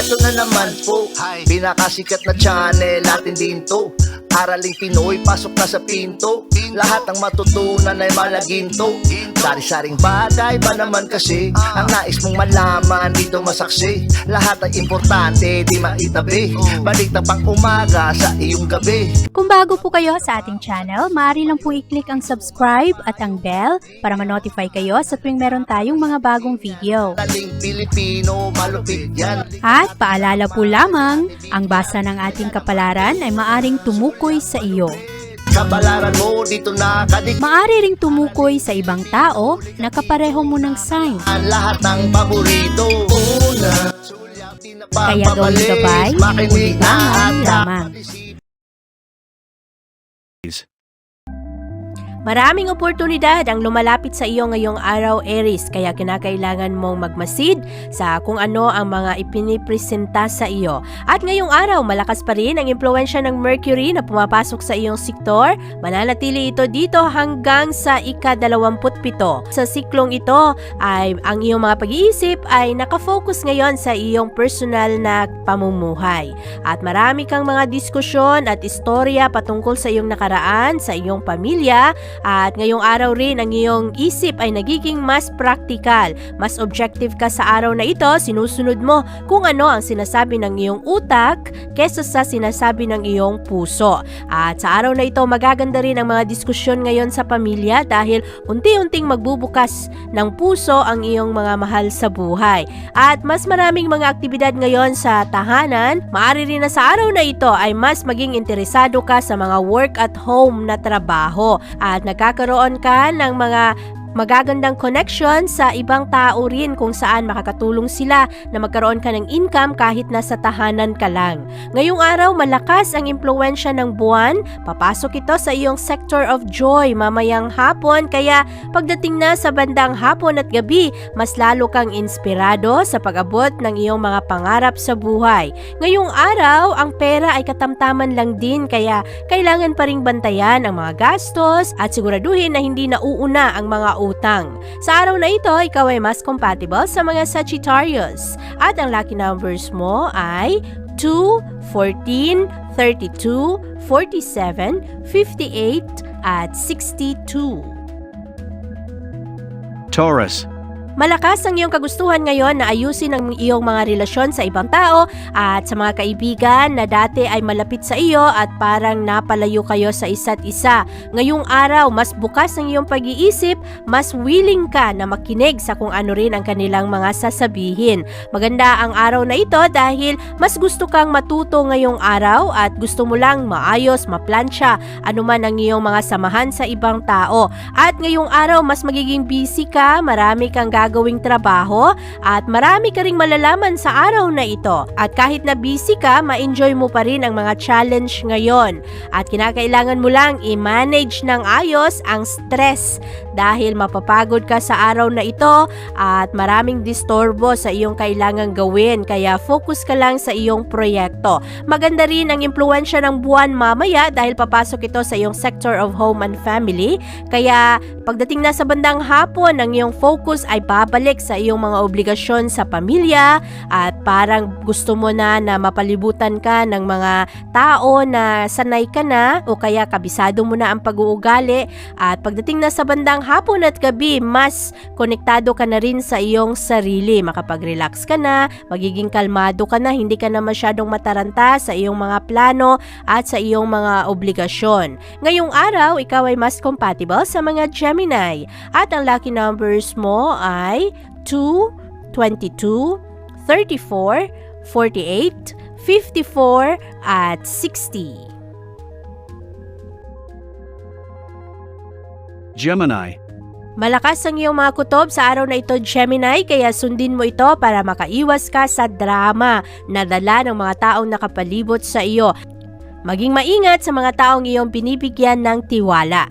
Eto na naman po, pinakasikat na channel natin din to. Araling Pinoy, pasok na sa pinto. Lahat ng matutunan ay malaginto. Sari-saring bagay ba naman kasi ang nais mong malaman dito masaksi. Lahat ay importante, di maitabi. Balik na pang umaga sa iyong gabi. Kung bago po kayo sa ating channel, maaari lang po i-click ang subscribe at ang bell para ma-notify kayo sa tuwing meron tayong mga bagong video. Taling Pilipino, malupit yan. At paalala po lamang, ang basa ng ating kapalaran ay maaring tumukoy sa iyo. Kapalaran mo dito nakadik. Maaari ring tumukoy sa ibang tao na kapareho mo ng sign. Lahat ng paborito. Una, Kaya gawing gabay, ulitangan lamang. Maraming oportunidad ang lumalapit sa iyo ngayong araw, Aries, kaya kinakailangan mong magmasid sa kung ano ang mga ipinipresenta sa iyo. At ngayong araw, malakas pa rin ang impluwensya ng Mercury na pumapasok sa iyong sektor. Mananatili ito dito hanggang sa ika-27. Sa siklong ito, ay ang iyong mga pag-iisip ay nakafocus ngayon sa iyong personal na pamumuhay. At marami kang mga diskusyon at istorya patungkol sa iyong nakaraan, sa iyong pamilya. At ngayong araw rin ang iyong isip ay nagiging mas practical, mas objective ka sa araw na ito, sinusunod mo kung ano ang sinasabi ng iyong utak kesa sa sinasabi ng iyong puso. At sa araw na ito magaganda rin ang mga diskusyon ngayon sa pamilya dahil unti-unting magbubukas ng puso ang iyong mga mahal sa buhay. At mas maraming mga aktibidad ngayon sa tahanan, maaari rin na sa araw na ito ay mas maging interesado ka sa mga work at home na trabaho. At nagkakaroon ka ng mga magagandang connection sa ibang tao rin kung saan makakatulong sila na magkaroon ka ng income kahit nasa tahanan ka lang. Ngayong araw, malakas ang impluwensya ng buwan. Papasok ito sa iyong sector of joy mamayang hapon, kaya pagdating na sa bandang hapon at gabi, mas lalo kang inspirado sa pag-abot ng iyong mga pangarap sa buhay. Ngayong araw, ang pera ay katamtaman lang din, kaya kailangan pa ring bantayan ang mga gastos at siguraduhin na hindi nauuna ang mga utang. Sa araw na ito, ikaw ay mas compatible sa mga Sagittarius. At ang lucky numbers mo ay 2, 14, 32, 47, 58, at 62. Taurus. Malakas ang iyong kagustuhan ngayon na ayusin ang iyong mga relasyon sa ibang tao at sa mga kaibigan na dati ay malapit sa iyo at parang napalayo kayo sa isa't isa. Ngayong araw, mas bukas ang iyong pag-iisip, mas willing ka na makinig sa kung ano rin ang kanilang mga sasabihin. Maganda ang araw na ito dahil mas gusto kang matuto ngayong araw at gusto mo lang maayos, maplansya, anuman ang iyong mga samahan sa ibang tao. At ngayong araw, mas magiging busy ka, marami kang gagawing trabaho at marami ka ring malalaman sa araw na ito. At kahit na busy ka, ma-enjoy mo pa rin ang mga challenge ngayon. At kinakailangan mo lang i-manage ng ayos ang stress dahil mapapagod ka sa araw na ito at maraming disturbo sa iyong kailangang gawin. Kaya focus ka lang sa iyong proyekto. Maganda rin ang impluwensya ng buwan mamaya dahil papasok ito sa iyong sector of home and family. Kaya pagdating na sa bandang hapon, ang iyong focus ay babalik sa iyong mga obligasyon sa pamilya at parang gusto mo na mapalibutan ka ng mga tao na sanay ka na o kaya kabisado mo na ang pag-uugali. At pagdating na sa bandang hapon at gabi, mas konektado ka na rin sa iyong sarili. Makapag-relax ka na, magiging kalmado ka na, hindi ka na masyadong mataranta sa iyong mga plano at sa iyong mga obligasyon. Ngayong araw, ikaw ay mas compatible sa mga Gemini at ang lucky numbers mo ay 2, 22, 34, 48, 54, at 60. Gemini. Malakas ang iyong mga kutob sa araw na ito, Gemini, kaya sundin mo ito para makaiwas ka sa drama na dala ng mga taong nakapalibot sa iyo. Maging maingat sa mga taong iyong binibigyan ng tiwala.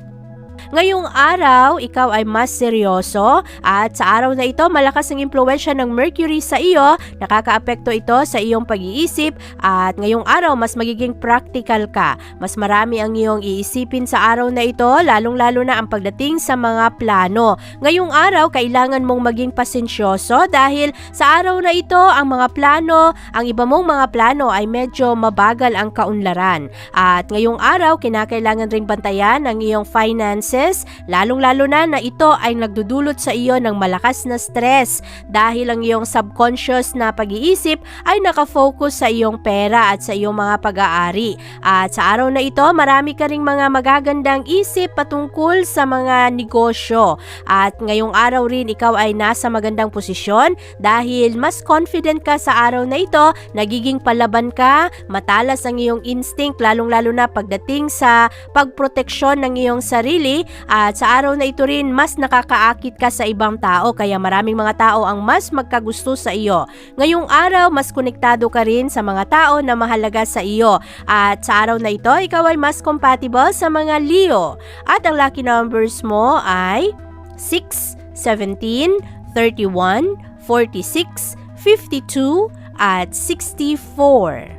Ngayong araw, ikaw ay mas seryoso at sa araw na ito, malakas ang impluwensya ng Mercury sa iyo. Nakakaapekto ito sa iyong pag-iisip at ngayong araw, mas magiging practical ka. Mas marami ang iyong iisipin sa araw na ito, lalong-lalo na ang pagdating sa mga plano. Ngayong araw, kailangan mong maging pasensyoso dahil sa araw na ito, ang mga plano, ang iba mong mga plano ay medyo mabagal ang kaunlaran. At ngayong araw, kinakailangan ring bantayan ang iyong finances, lalong-lalo na ito ay nagdudulot sa iyo ng malakas na stress dahil ang iyong subconscious na pag-iisip ay nakafocus sa iyong pera at sa iyong mga pag-aari. At sa araw na ito, marami ka ring mga magagandang isip patungkol sa mga negosyo. At ngayong araw rin, ikaw ay nasa magandang posisyon dahil mas confident ka sa araw na ito, nagiging palaban ka, matalas ang iyong instinct, lalong-lalo na pagdating sa pagproteksyon ng iyong sarili. At sa araw na ito rin, mas nakakaakit ka sa ibang tao, kaya maraming mga tao ang mas magkagusto sa iyo. Ngayong araw, mas konektado ka rin sa mga tao na mahalaga sa iyo. At sa araw na ito, ikaw ay mas compatible sa mga Leo. At ang lucky numbers mo ay 6, 17, 31, 46, 52, at 64.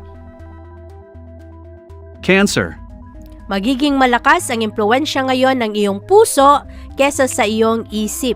Cancer. Magiging malakas ang impluwensya ngayon ng iyong puso kesa sa iyong isip.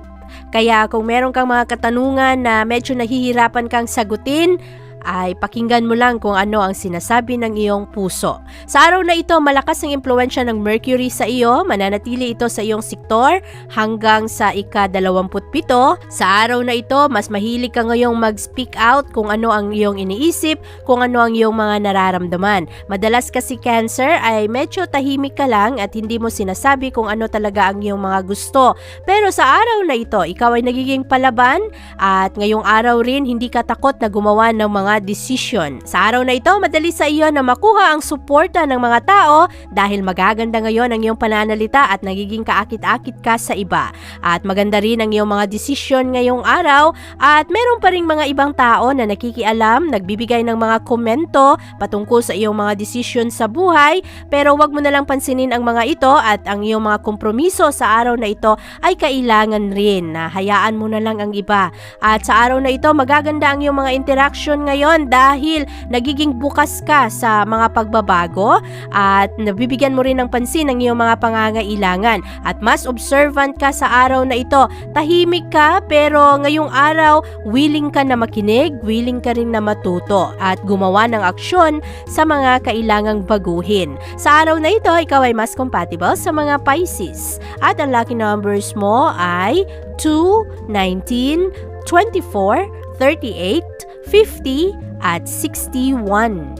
Kaya kung meron kang mga katanungan na medyo nahihirapan kang sagutin, ay pakinggan mo lang kung ano ang sinasabi ng iyong puso. Sa araw na ito, malakas ang impluwensya ng Mercury sa iyo. Mananatili ito sa iyong sektor hanggang sa ika-27. Sa araw na ito, mas mahilig ka ngayong mag-speak out kung ano ang iyong iniisip, kung ano ang iyong mga nararamdaman. Madalas kasi Cancer ay medyo tahimik ka lang at hindi mo sinasabi kung ano talaga ang iyong mga gusto. Pero sa araw na ito, ikaw ay nagiging palaban at ngayong araw rin hindi ka takot na gumawa ng mga decision. Sa araw na ito, madali sa iyo na makuha ang suporta ng mga tao dahil magaganda ngayon ang iyong pananalita at nagiging kaakit-akit ka sa iba. At maganda rin ang iyong mga decision ngayong araw at meron pa ring mga ibang tao na nakikialam, nagbibigay ng mga komento patungkol sa iyong mga decision sa buhay, pero wag mo na lang pansinin ang mga ito at ang iyong mga kompromiso sa araw na ito ay kailangan rin na hayaan mo na lang ang iba. At sa araw na ito, magaganda ang iyong mga interaction ngayon dahil nagiging bukas ka sa mga pagbabago at nabibigyan mo rin ng pansin ang iyong mga pangangailangan at mas observant ka sa araw na ito. Tahimik ka pero ngayong araw willing ka na makinig, willing ka rin na matuto at gumawa ng aksyon sa mga kailangang baguhin. Sa araw na ito, ikaw ay mas compatible sa mga Pisces at ang lucky numbers mo ay 2, 19, 24, 38, 50 at 61.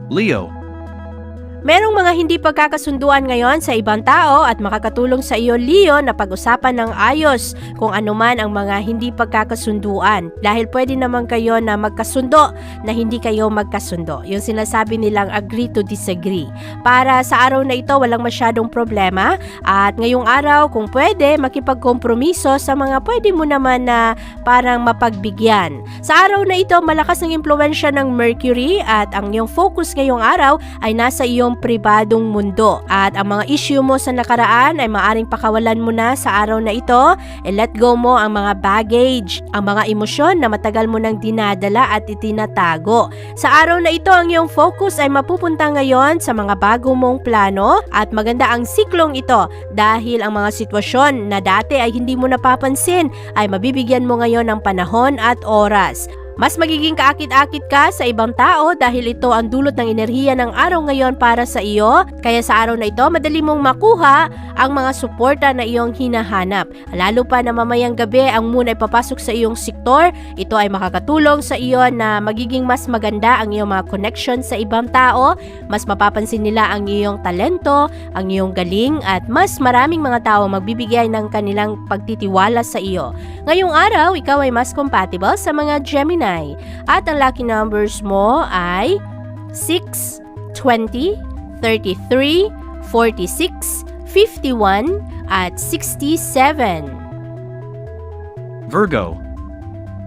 Leo. Merong mga hindi pagkakasunduan ngayon sa ibang tao at makakatulong sa iyo, Leo, na pag-usapan ng ayos kung ano man ang mga hindi pagkakasunduan. Dahil pwede naman kayo na magkasundo na hindi kayo magkasundo. Yung sinasabi nilang agree to disagree. Para sa araw na ito, walang masyadong problema at ngayong araw, kung pwede, makipagkompromiso sa mga pwede mo naman na parang mapagbigyan. Sa araw na ito, malakas ang impluwensya ng Mercury at ang iyong focus ngayong araw ay nasa iyong pribadong mundo at ang mga issue mo sa nakaraan ay maaring pakawalan mo na sa araw na ito. Let go mo ang mga baggage, ang mga emosyon na matagal mo nang dinadala at itinatago. Sa araw na ito, ang iyong focus ay mapupunta ngayon sa mga bago mong plano at maganda ang siklong ito dahil ang mga sitwasyon na dati ay hindi mo napapansin ay mabibigyan mo ngayon ng panahon at oras. Mas magiging kaakit-akit ka sa ibang tao dahil ito ang dulot ng enerhiya ng araw ngayon para sa iyo. Kaya sa araw na ito, madali mong makuha ang mga suporta na iyong hinahanap. Lalo pa na mamayang gabi ang moon ay papasok sa iyong sektor. Ito ay makakatulong sa iyo na magiging mas maganda ang iyong mga connection sa ibang tao. Mas mapapansin nila ang iyong talento, ang iyong galing at mas maraming mga tao magbibigay ng kanilang pagtitiwala sa iyo. Ngayong araw, ikaw ay mas compatible sa mga Gemini. At ang lucky numbers mo ay 6, 20, 33, 46, 51, at 67. Virgo.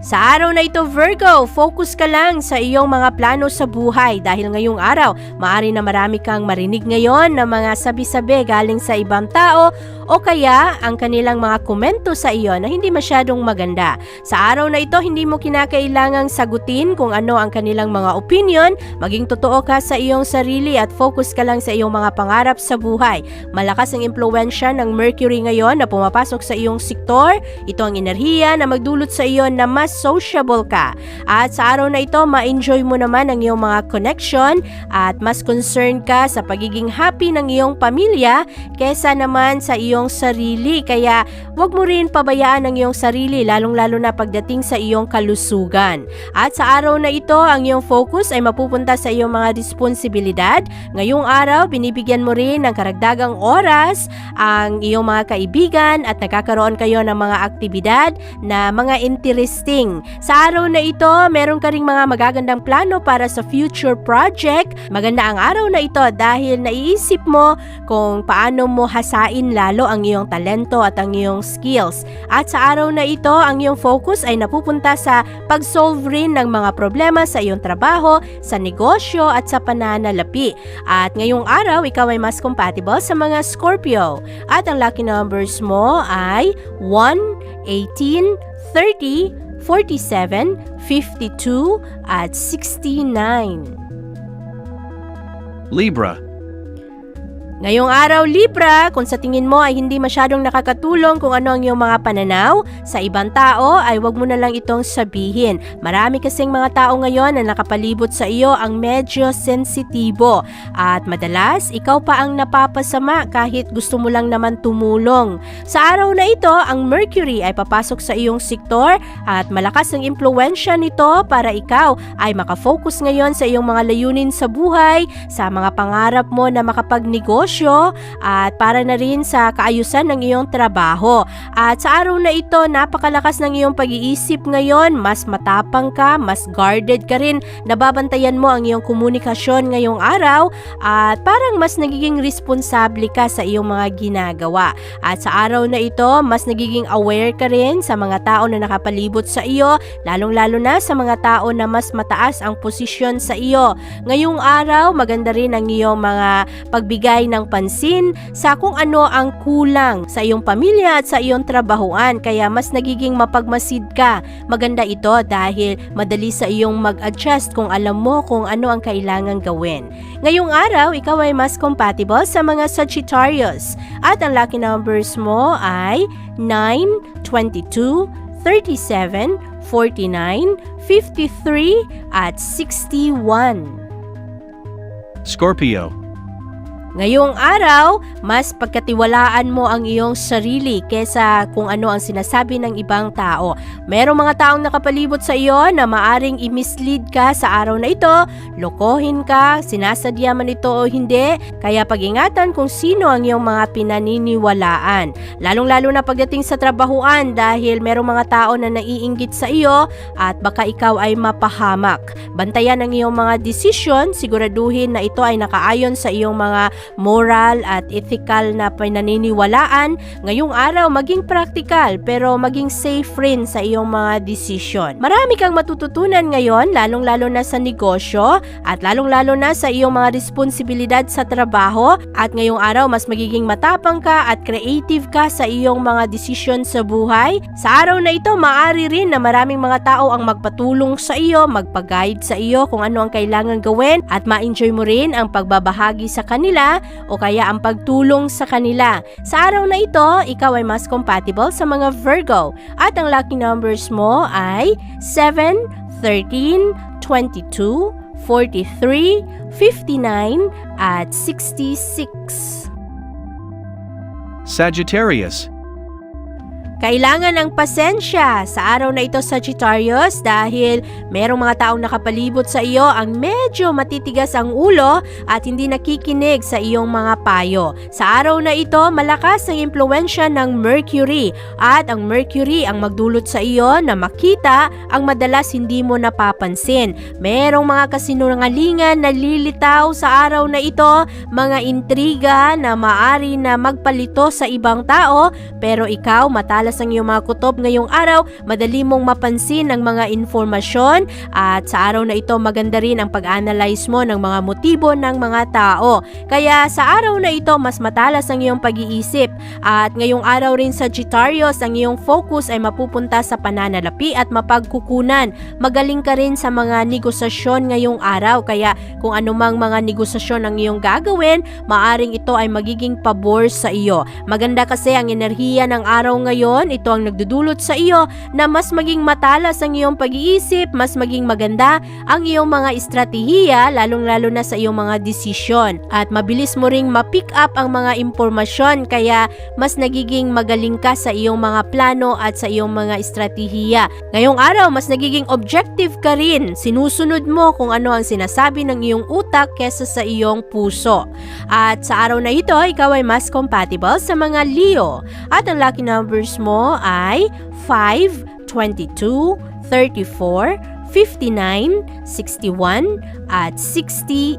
Sa araw na ito, Virgo, focus ka lang sa iyong mga plano sa buhay dahil ngayong araw, maaari na marami kang marinig ngayon na mga sabi-sabi galing sa ibang tao o kaya ang kanilang mga komento sa iyo na hindi masyadong maganda. Sa araw na ito, hindi mo kinakailangang sagutin kung ano ang kanilang mga opinion, maging totoo ka sa iyong sarili at focus ka lang sa iyong mga pangarap sa buhay. Malakas ang impluwensya ng Mercury ngayon na pumapasok sa iyong sektor. Ito ang enerhiya na magdulot sa iyo na mas sociable ka. At sa araw na ito, ma-enjoy mo naman ang iyong mga connection at mas concerned ka sa pagiging happy ng iyong pamilya kesa naman sa iyong sarili. Kaya wag mo rin pabayaan ang iyong sarili lalong-lalo na pagdating sa iyong kalusugan. At sa araw na ito, ang iyong focus ay mapupunta sa iyong mga responsibilidad. Ngayong araw, binibigyan mo rin ng karagdagang oras ang iyong mga kaibigan at nagkakaroon kayo ng mga aktibidad na mga interesting. Sa araw na ito, meron ka ring mga magagandang plano para sa future project. Maganda ang araw na ito dahil naiisip mo kung paano mo hasain lalo ang iyong talento at ang iyong skills. At sa araw na ito, ang iyong focus ay napupunta sa pag-solve rin ng mga problema sa iyong trabaho, sa negosyo at sa pananalapi. At ngayong araw, ikaw ay mas compatible sa mga Scorpio. At ang lucky numbers mo ay 1, 18, 30, 47, 52, at 69. Libra. Ngayong araw, Libra, kung sa tingin mo ay hindi masyadong nakakatulong kung ano ang iyong mga pananaw sa ibang tao, ay wag mo na lang itong sabihin. Marami kasing mga tao ngayon na nakapalibot sa iyo ang medyo sensitibo at madalas ikaw pa ang napapasama kahit gusto mo lang naman tumulong. Sa araw na ito, ang Mercury ay papasok sa iyong sektor at malakas ang impluwensya nito para ikaw ay makafocus ngayon sa iyong mga layunin sa buhay, sa mga pangarap mo na makapagnegosyo at para na rin sa kaayusan ng iyong trabaho. At sa araw na ito, napakalakas ng iyong pag-iisip ngayon, mas matapang ka, mas guarded ka rin, nababantayan mo ang iyong komunikasyon ngayong araw at parang mas nagiging responsable ka sa iyong mga ginagawa. At sa araw na ito, mas nagiging aware ka rin sa mga tao na nakapalibot sa iyo, lalong-lalo na sa mga tao na mas mataas ang posisyon sa iyo. Ngayong araw, maganda rin ang iyong mga pagbigay ng pansin sa kung ano ang kulang sa iyong pamilya at sa iyong trabahuan, kaya mas nagiging mapagmasid ka. Maganda ito dahil madali sa iyong mag-adjust kung alam mo kung ano ang kailangang gawin. Ngayong araw, ikaw ay mas compatible sa mga Sagittarius at ang lucky numbers mo ay 9, 22, 37, 49, 53, at 61. Scorpio. Ngayong araw, mas pagkatiwalaan mo ang iyong sarili kesa kung ano ang sinasabi ng ibang tao. Merong mga taong nakapalibot sa iyo na maaring i-mislead ka sa araw na ito, lokohin ka, sinasadya man ito o hindi, kaya pag-ingatan kung sino ang iyong mga pinaniniwalaan. Lalong-lalo na pagdating sa trabahuan dahil merong mga tao na naiinggit sa iyo at baka ikaw ay mapahamak. Bantayan ang iyong mga desisyon, siguraduhin na ito ay nakaayon sa iyong mga moral at ethical na pinaniniwalaan. Ngayong araw, maging practical pero maging safe rin sa iyong mga desisyon. Marami kang matututunan ngayon, lalong-lalo na sa negosyo at lalong-lalo na sa iyong mga responsibilidad sa trabaho. At ngayong araw, mas magiging matapang ka at creative ka sa iyong mga desisyon sa buhay. Sa araw na ito, maaari rin na maraming mga tao ang magpatulong sa iyo, magpag-guide sa iyo kung ano ang kailangan gawin at ma-enjoy mo rin ang pagbabahagi sa kanila o kaya ang pagtulong sa kanila. Sa araw na ito, ikaw ay mas compatible sa mga Virgo at ang lucky numbers mo ay 7, 13, 22, 43, 59, at 66. Sagittarius. Kailangan ng pasensya sa araw na ito, Sagittarius, dahil merong mga taong nakapalibot sa iyo ang medyo matitigas ang ulo at hindi nakikinig sa iyong mga payo. Sa araw na ito, malakas ang impluwensya ng Mercury at ang Mercury ang magdulot sa iyo na makita ang madalas hindi mo napapansin. Merong mga kasinungalingan na lilitaw sa araw na ito, mga intriga na maari na magpalito sa ibang tao, pero ikaw matala matalas ang iyong mga kutob ngayong araw, madali mong mapansin ang mga informasyon at sa araw na ito maganda rin ang pag-analyze mo ng mga motibo ng mga tao. Kaya sa araw na ito mas matalas ang iyong pag-iisip at ngayong araw rin Sagittarius ang iyong focus ay mapupunta sa pananalapi at mapagkukunan. Magaling ka rin sa mga negosasyon ngayong araw kaya kung anumang mga negosasyon ang iyong gagawin, maaring ito ay magiging pabor sa iyo. Maganda kasi ang enerhiya ng araw ngayon, ito ang nagdudulot sa iyo na mas maging matalas ang iyong pag-iisip, mas maging maganda ang iyong mga estratehiya, lalong-lalo na sa iyong mga desisyon. At mabilis mo ring ma-pick up ang mga impormasyon kaya mas nagiging magaling ka sa iyong mga plano at sa iyong mga estratehiya. Ngayong araw, mas nagiging objective ka rin. Sinusunod mo kung ano ang sinasabi ng iyong utak kesa sa iyong puso. At sa araw na ito, ikaw ay mas compatible sa mga Leo. At ang lucky numbers mo ay 5, 22, 34, 59, 61, at 67.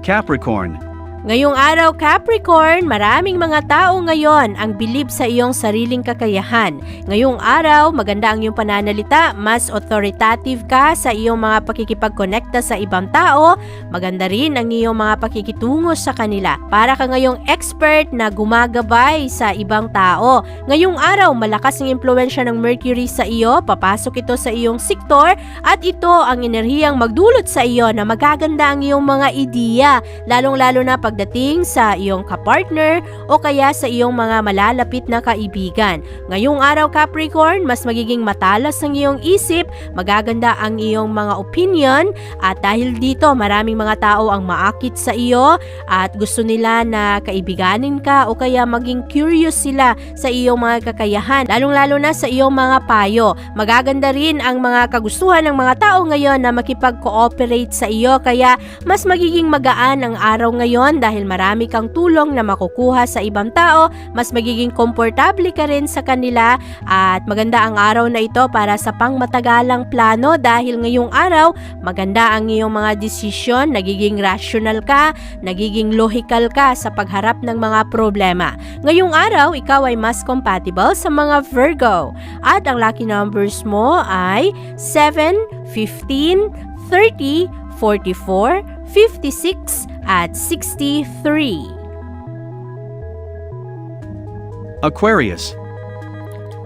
Capricorn. Ngayong araw Capricorn, maraming mga tao ngayon ang bilib sa iyong sariling kakayahan. Ngayong araw, maganda ang iyong pananalita, mas authoritative ka sa iyong mga pakikipagkonekta sa ibang tao, maganda rin ang iyong mga pakikitungo sa kanila. Para ka ngayong expert na gumagabay sa ibang tao. Ngayong araw, malakas ang impluwensya ng Mercury sa iyo, papasok ito sa iyong sektor at ito ang enerhiyang magdulot sa iyo na magaganda ang iyong mga ideya, lalong-lalo na pagdating sa iyong kapartner o kaya sa iyong mga malalapit na kaibigan. Ngayong araw Capricorn, mas magiging matalas ang iyong isip, magaganda ang iyong mga opinion at dahil dito maraming mga tao ang maakit sa iyo at gusto nila na kaibiganin ka o kaya maging curious sila sa iyong mga kakayahan, lalong-lalo na sa iyong mga payo. Magaganda rin ang mga kagustuhan ng mga tao ngayon na makipag-cooperate sa iyo kaya mas magiging magaan ang araw ngayon dahil marami kang tulong na makukuha sa ibang tao, mas magiging komportable ka rin sa kanila at maganda ang araw na ito para sa pangmatagalang plano dahil ngayong araw maganda ang iyong mga desisyon, nagiging rational ka, nagiging logical ka sa pagharap ng mga problema. Ngayong araw, ikaw ay mas compatible sa mga Virgo at ang lucky numbers mo ay 7, 15, 30, 44, 56, at 63. Aquarius.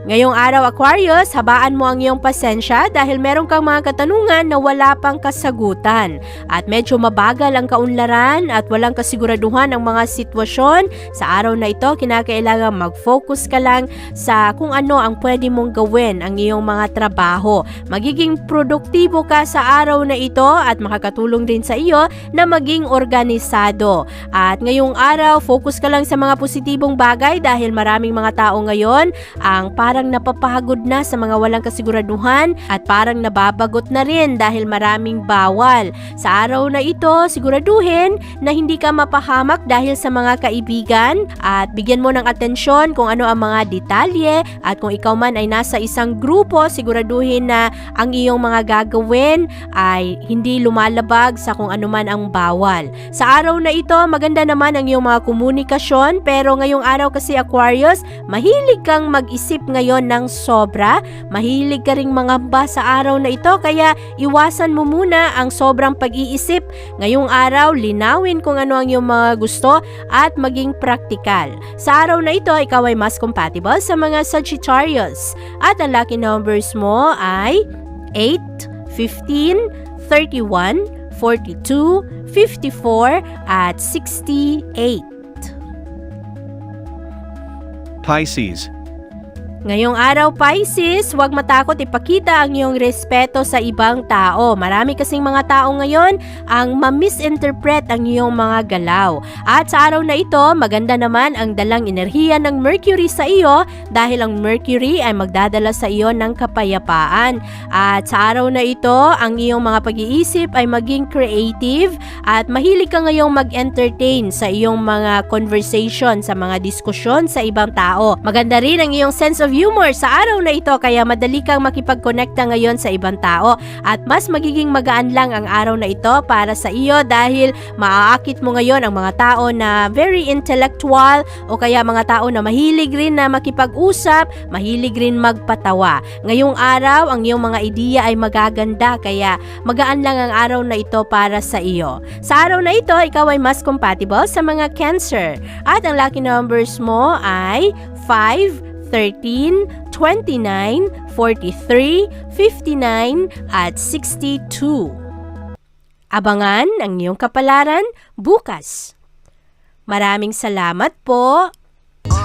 Ngayong araw Aquarius, habaan mo ang iyong pasensya dahil meron kang mga katanungan na wala pang kasagutan at medyo mabagal ang kaunlaran at walang kasiguraduhan ang mga sitwasyon. Sa araw na ito, kinakailangan mag-focus ka lang sa kung ano ang pwede mong gawin ang iyong mga trabaho. Magiging produktibo ka sa araw na ito at makakatulong din sa iyo na maging organisado. At ngayong araw, focus ka lang sa mga positibong bagay dahil maraming mga tao ngayon ang parang napapahagod na sa mga walang kasiguraduhan at parang nababagot na rin dahil maraming bawal. Sa araw na ito, siguraduhin na hindi ka mapahamak dahil sa mga kaibigan at bigyan mo ng atensyon kung ano ang mga detalye at kung ikaw man ay nasa isang grupo, siguraduhin na ang iyong mga gagawin ay hindi lumalabag sa kung ano man ang bawal. Sa araw na ito, maganda naman ang iyong mga komunikasyon pero ngayong araw kasi Aquarius, mahilig kang mag-isip ngayon ng sobra, mahilig ka ring mangamba sa araw na ito kaya iwasan mo muna ang sobrang pag-iisip. Ngayong araw, linawin kung ano ang iyong mga gusto at maging praktikal. Sa araw na ito, ikaw ay mas compatible sa mga Sagittarius at ang lucky numbers mo ay 8, 15, 31, 42, 54, at 68. Pisces. Ngayong araw Pisces, huwag matakot ipakita ang iyong respeto sa ibang tao. Marami kasing mga tao ngayon ang ma-misinterpret ang iyong mga galaw. At sa araw na ito, maganda naman ang dalang enerhiya ng Mercury sa iyo dahil ang Mercury ay magdadala sa iyo ng kapayapaan. At sa araw na ito, ang iyong mga pag-iisip ay maging creative at mahilig ka ngayong mag-entertain sa iyong mga conversation, sa mga diskusyon sa ibang tao. Maganda rin ang iyong sense of humor sa araw na ito kaya madali kang makipag-connecta ngayon sa ibang tao at mas magiging magaan lang ang araw na ito para sa iyo dahil maaakit mo ngayon ang mga tao na very intellectual o kaya mga tao na mahilig rin na makipag-usap, mahilig rin magpatawa. Ngayong araw, ang iyong mga ideya ay magaganda kaya magaan lang ang araw na ito para sa iyo. Sa araw na ito, ikaw ay mas compatible sa mga Cancer at ang lucky numbers mo ay 5, 13, 29, 43, 59 at 62. Abangan ang iyong kapalaran bukas. Maraming salamat po.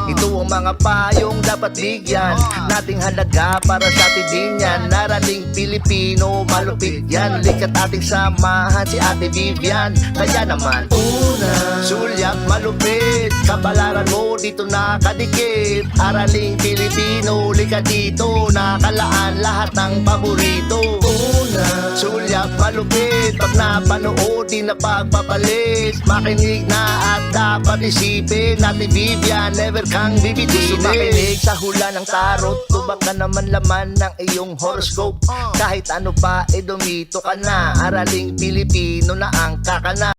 Ito ang mga payong dapat bigyan nating halaga para sa atin din yan. Narating Pilipino, malupit yan. Likat ating samahan si Ate Vivian. Kaya naman, una, sulyap malupit, kabalaran mo dito nakadikit. Araling Pilipino, likat dito, nakalaan lahat ng paborito. Una, sulyap malupit, pag napanood di na pagpapalit. Makinig na at dapat isipin, Ate Vivian, never kang bibitinin. Makinig sa hula ng tarot, tubak ka naman laman ng iyong horoscope. Kahit ano pa, dumito ka na. Araling Pilipino na ang kakana.